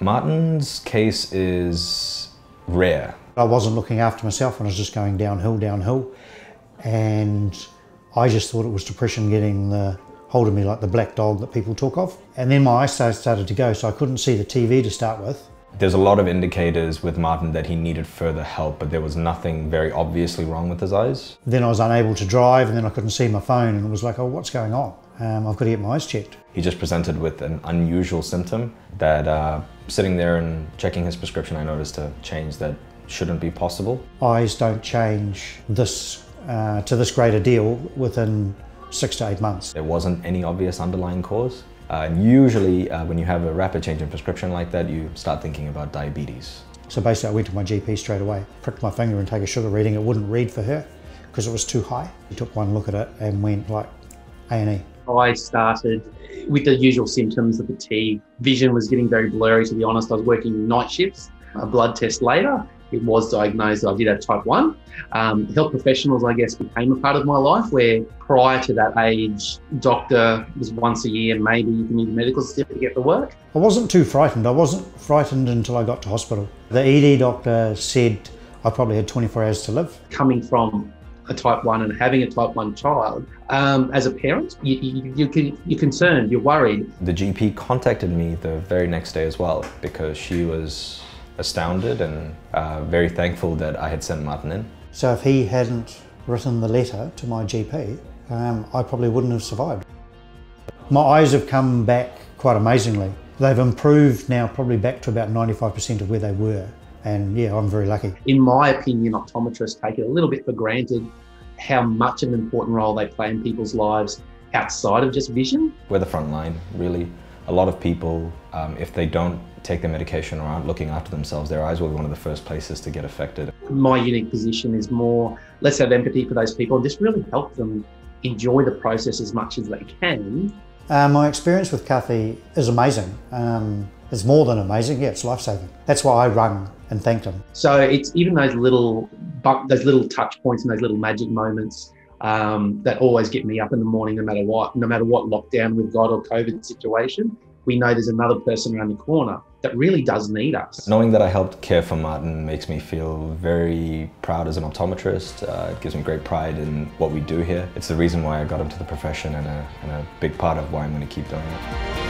Martin's case is rare. I wasn't looking after myself and I was just going downhill, and I just thought it was depression getting the hold of me like the black dog that people talk of. And then my eyesight started to go, so I couldn't see the TV to start with. There's a lot of indicators with Martin that he needed further help, but there was nothing very obviously wrong with his eyes. Then I was unable to drive, and then I couldn't see my phone, and it was like, oh, what's going on? I've got to get my eyes checked. He just presented with an unusual symptom that sitting there and checking his prescription, I noticed a change that shouldn't be possible. Eyes don't change this to this greater deal within 6 to 8 months. There wasn't any obvious underlying cause. And usually when you have a rapid change in prescription like that, you start thinking about diabetes. So basically I went to my GP straight away, pricked my finger and take a sugar reading. It wouldn't read for her because it was too high. He took one look at it and went like A&E. I started with the usual symptoms, the fatigue. Vision was getting very blurry, to be honest. I was working night shifts. A blood test later, it was diagnosed that I did have type 1. Health professionals, I guess, became a part of my life, where prior to that age, doctor was once a year, maybe you need a medical certificate for work. I wasn't too frightened. I wasn't frightened until I got to hospital. The ED doctor said I probably had 24 hours to live. Coming from a type 1 and having a type 1 child, as a parent, you're concerned, you're worried. The GP contacted me the very next day as well because she was astounded and very thankful that I had sent Martin in. So if he hadn't written the letter to my GP, I probably wouldn't have survived. My eyes have come back quite amazingly. They've improved now probably back to about 95% of where they were. And yeah, I'm very lucky. In my opinion, optometrists take it a little bit for granted how much of an important role they play in people's lives outside of just vision. We're the front line, really. A lot of people, if they don't take their medication or aren't looking after themselves, their eyes will be one of the first places to get affected. My unique position is more, let's have empathy for those people and just really help them enjoy the process as much as they can. My experience with Kathy is amazing. It's more than amazing, yeah, it's life-saving. That's why I rung and thanked him. So it's even those little touch points and those little magic moments that always get me up in the morning, no matter what lockdown we've got or COVID situation. We know there's another person around the corner that really does need us. Knowing that I helped care for Martin makes me feel very proud as an optometrist. It gives me great pride in what we do here. It's the reason why I got into the profession and a big part of why I'm going to keep doing it.